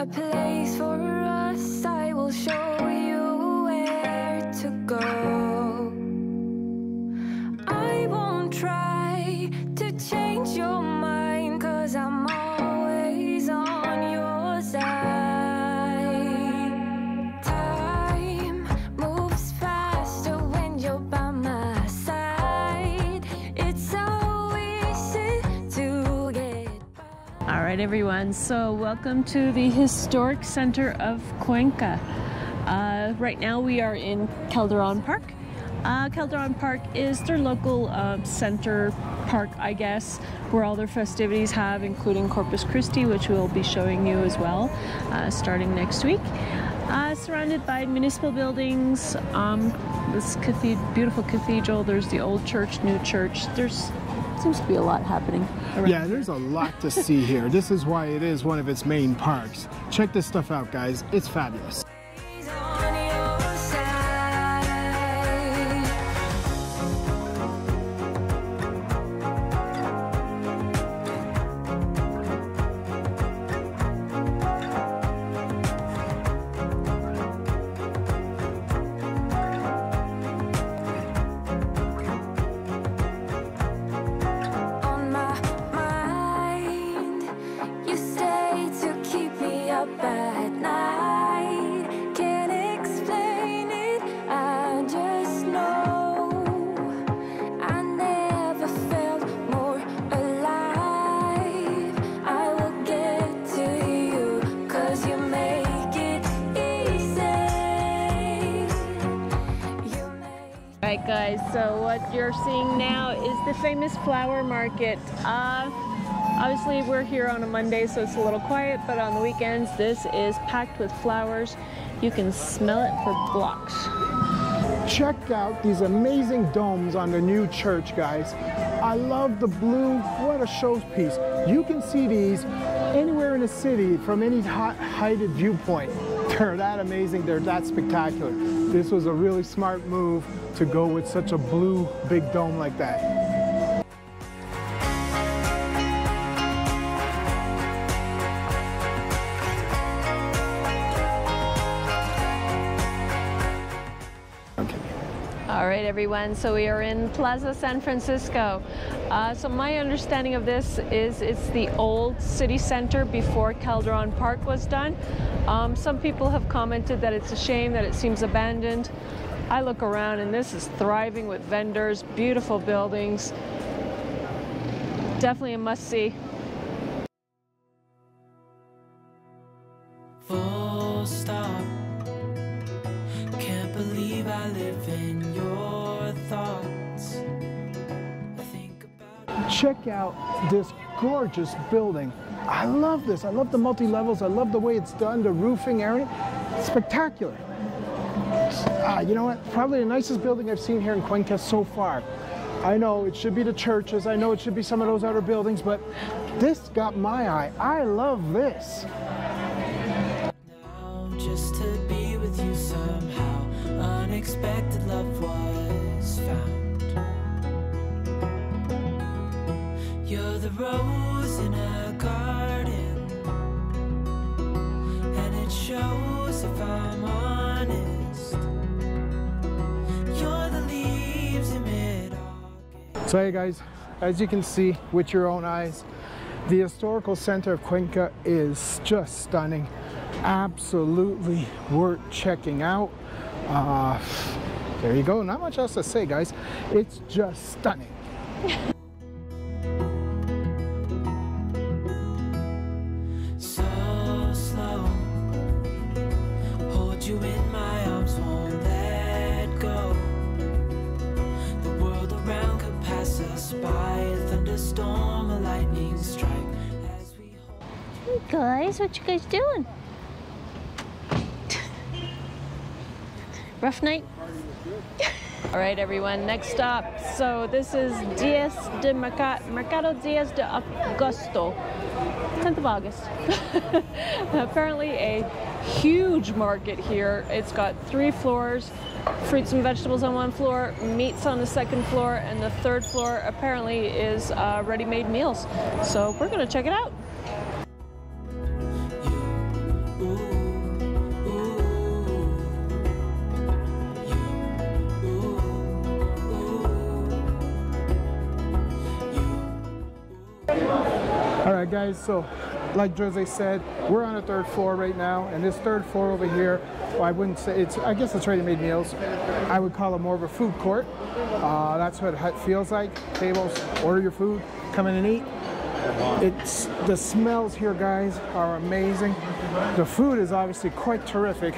a place for us. I will show you where to go. I won't try to change your mind, 'cause I'm always on your side. Time moves faster when you're by my side. It's so easy to get by. All right, everyone, so welcome to the historic center of Cuenca. Right now we are in Calderon Park. Calderon Park is their local center park, I guess, where all their festivities have, including Corpus Christi, which we'll be showing you as well, starting next week. Surrounded by municipal buildings, this beautiful cathedral, there's the old church, new church. There's seems to be a lot happening around here. There's a lot to see here. This is why it is one of its main parks. Check this stuff out, guys. It's fabulous. Alright guys, so what you're seeing now is the famous flower market. Obviously we're here on a Monday, so it's a little quiet, but on the weekends this is packed with flowers. You can smell it for blocks. Check out these amazing domes on the new church, guys. I love the blue. What a showpiece. You can see these anywhere in the city from any heighted viewpoint. They're that amazing, they're that spectacular. This was a really smart move to go with such a blue big dome like that. All right, everyone, so we are in Plaza San Francisco. So my understanding of this is it's the old city center before Calderon Park was done. Some people have commented that it's a shame that it seems abandoned. I look around and this is thriving with vendors, beautiful buildings. Definitely a must-see. Full stop. Can't believe I live in your thoughts. I think about. Check out this gorgeous building. I love this. I love the multi-levels. I love the way it's done, the roofing area. Spectacular. You know what? Probably the nicest building I've seen here in Cuenca so far. I know it should be the churches. I know it should be some of those other buildings, but this got my eye. I love this. Now, just to be with you somehow, unexpected love was found. You're the rose in a garden, and it shows if I'm honest. You're the leaves in mid-August. So hey guys, as you can see with your own eyes, the historical center of Cuenca is just stunning. Absolutely worth checking out. There you go. Not much else to say, guys. It's just stunning. So slow, hold you in my arms, won't let go. The world around could pass us by, a thunderstorm, a lightning strike as we hold. Hey guys, what you guys doing? Rough night? All right, everyone, next stop. So this is Mercado Diaz de Agosto, 10th of August. Apparently a huge market here. It's got 3 floors, fruits and vegetables on 1 floor, meats on the 2nd floor, and the 3rd floor apparently is ready-made meals. So we're gonna check it out. You All right, guys, so like Jose said, we're on the 3rd floor right now, and this 3rd floor over here, well, I wouldn't say it's, I guess it's ready-made meals. I would call it more of a food court. That's what it feels like. Tables, order your food, come in and eat. It's, the smells here, guys, are amazing. The food is obviously quite terrific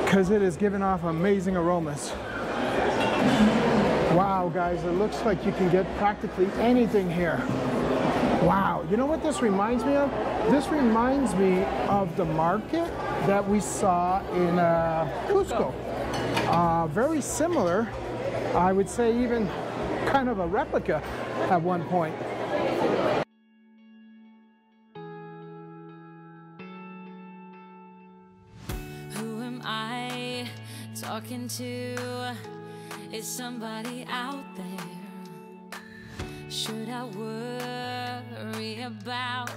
because it is giving off amazing aromas. Wow, guys, it looks like you can get practically anything here. Wow, you know what this reminds me of? This reminds me of the market that we saw in Cusco. Very similar, I would say even kind of a replica at one point. Who am I talking to? Is somebody out there? Should I worry about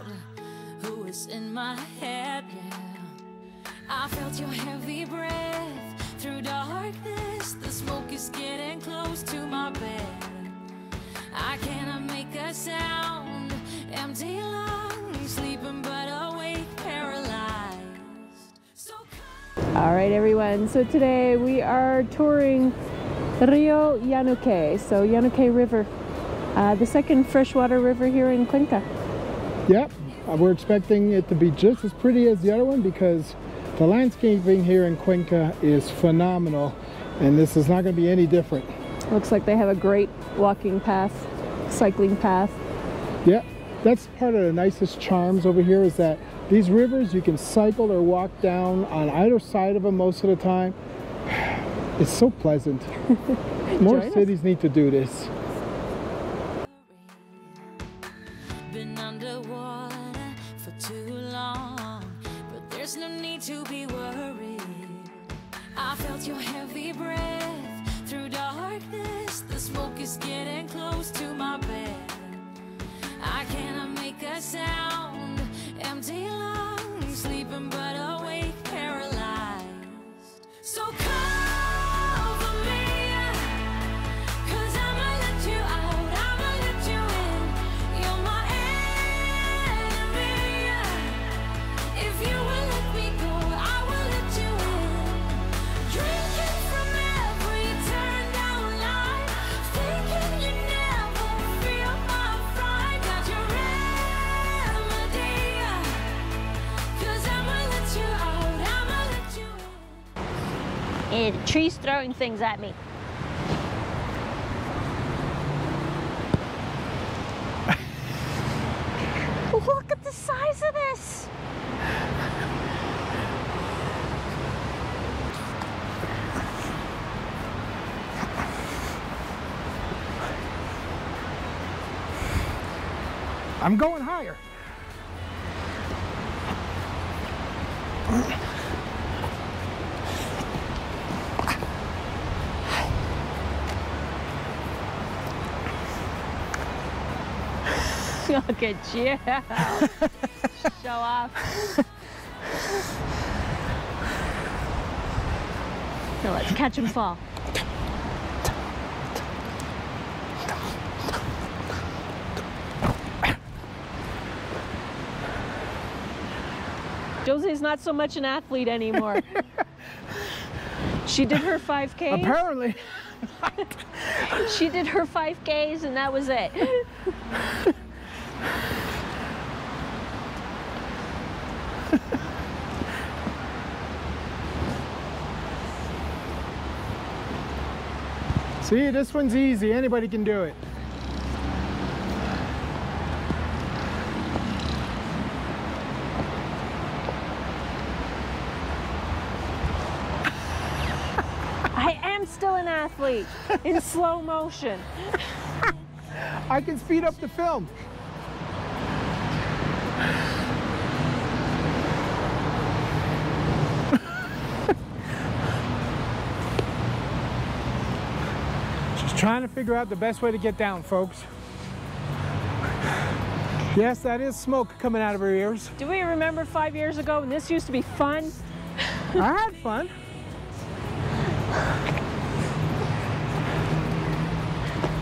who is in my head? Yeah, I felt your heavy breath through darkness. The smoke is getting close to my bed. I cannot make a sound. Empty lungs, sleeping but awake, paralyzed. So All right, everyone. So today we are touring Rio Yanuncay, so Yanuncay River, the second freshwater river here in Cuenca. Yep, we're expecting it to be just as pretty as the other one because the landscaping here in Cuenca is phenomenal, and this is not going to be any different. Looks like they have a great walking path, cycling path. Yep, that's part of the nicest charms over here is that these rivers you can cycle or walk down on either side of them most of the time. It's so pleasant. More cities need to do this. been underwater for too long, but there's no need to be worried. I felt your heavy breath through darkness. The smoke is getting close to my bed. I cannot make a sound. Empty lungs, sleeping but awake, paralyzed. So cover me, 'cause I'ma let you out, I'ma let you in. You're my enemy. If you will let me go, I will let you in. Drinking from every turned down light, thinking you never feel my fright. Got your remedy, 'cause I'ma let you out, I'ma let you in. And the tree's throwing things at me. Look at the size of this. I'm going higher. Look at you. Show off. So let's catch him fall. Josie's not so much an athlete anymore. She did her 5K. Apparently. She did her 5Ks and that was it. See, this one's easy. Anybody can do it. I am still an athlete in slow motion. I can speed up the film. Just trying to figure out the best way to get down, folks. Yes, that is smoke coming out of her ears. Do we remember 5 years ago when this used to be fun? I had fun.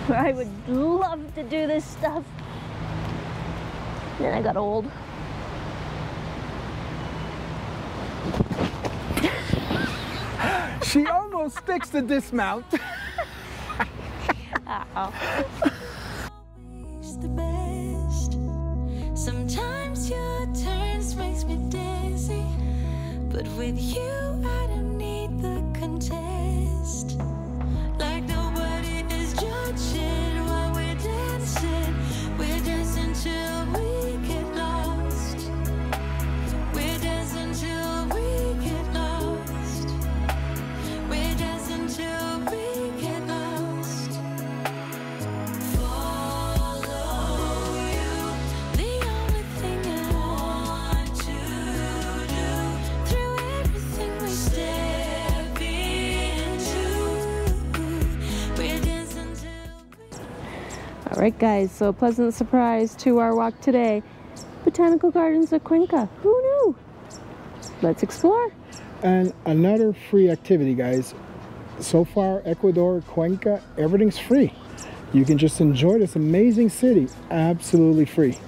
I would love to do this stuff. Then I got old. She almost sticks to dismount. Ow. The best. Sometimes your turns makes me dizzy, but with you I don't need the contest. Like nobody is judging while we're dancing. We're dancing till we get lost. We're dancing till we get lost. We're dancing till we get lost. Follow you, the only thing I want to do. Through everything we step into, we're dancing till. All right, guys, so a pleasant surprise to our walk today. Botanical Gardens of Cuenca. Who knew? Let's explore. And another free activity, guys. So far, Ecuador, Cuenca, everything's free. You can just enjoy this amazing city, absolutely free.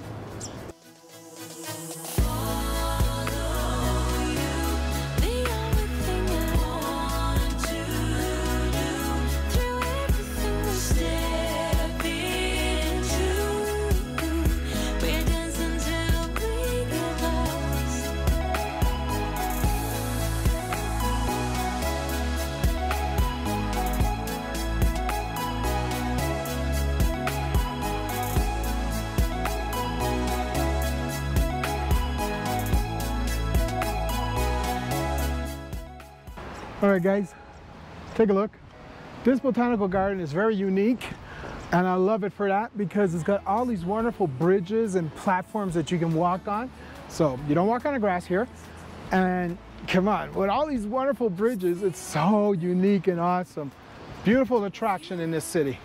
All right, guys, take a look. This botanical garden is very unique, and I love it for that because it's got all these wonderful bridges and platforms that you can walk on. So you don't walk on the grass here. And come on, with all these wonderful bridges, it's so unique and awesome. Beautiful attraction in this city.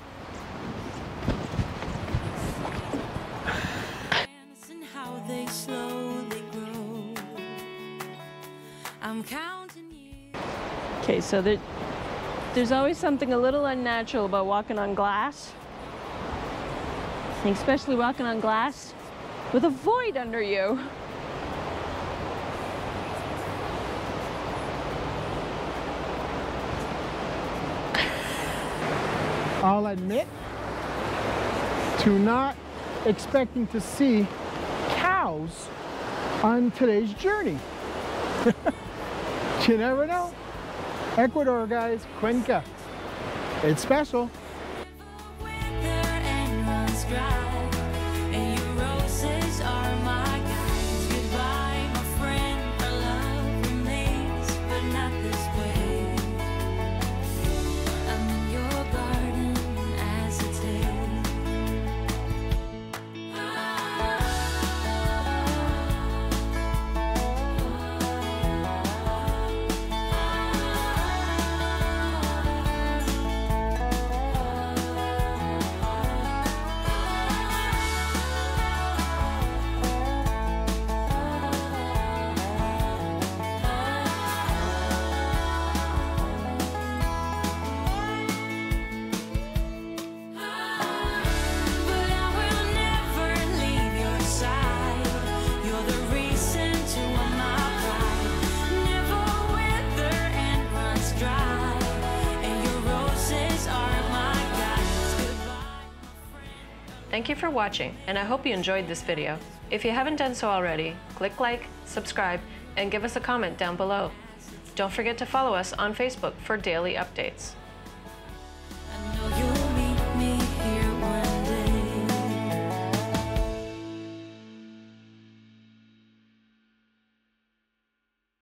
And how they slowly grow. I'm counting years. Okay, so there's always something a little unnatural about walking on glass. And especially walking on glass with a void under you. I'll admit to not expecting to see cows on today's journey. You never know. Ecuador, guys, Cuenca. It's special. Thank you for watching, and I hope you enjoyed this video. If you haven't done so already, click like, subscribe, and give us a comment down below. Don't forget to follow us on Facebook for daily updates.